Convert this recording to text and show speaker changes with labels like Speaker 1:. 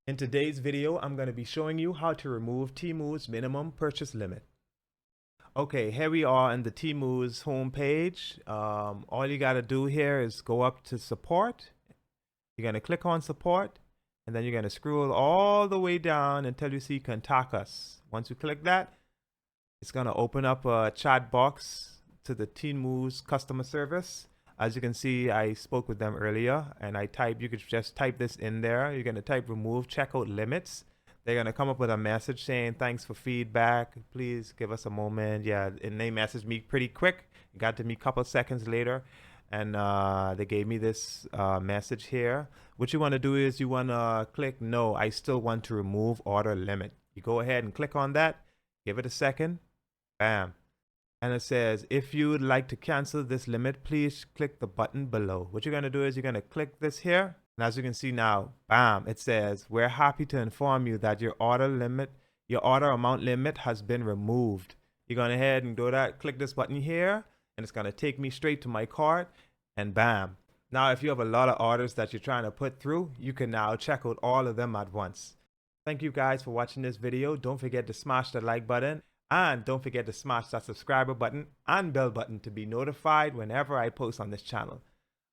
Speaker 1: In today's video, I'm going to be showing you how to remove Temu's minimum purchase limit. Okay, here we are on the Temu's homepage. All you got to do here is go up to support. You're going to click on support, and then you're going to scroll all the way down until you see contact us. Once you click that, it's going to open up a chat box to the Temu's customer service. As you can see, I spoke with them earlier, and you could just type this in there. You're going to type remove checkout limits. They're going to come up with a message saying, thanks for feedback. Please give us a moment. Yeah, and they messaged me pretty quick. It got to me a couple seconds later, and they gave me this message here. What you want to do is you want to click no, I still want to remove order limit. You go ahead and click on that. Give it a second. Bam. And it says, if you would like to cancel this limit, please click the button below. What you're going to do is you're going to click this here. And as you can see now, bam, it says, we're happy to inform you that your order amount limit has been removed. You're going to head and do that, click this button here, and it's going to take me straight to my cart, and bam. Now, if you have a lot of orders that you're trying to put through, you can now check out all of them at once. Thank you guys for watching this video. Don't forget to smash the like button. And don't forget to smash that subscriber button and bell button to be notified whenever I post on this channel.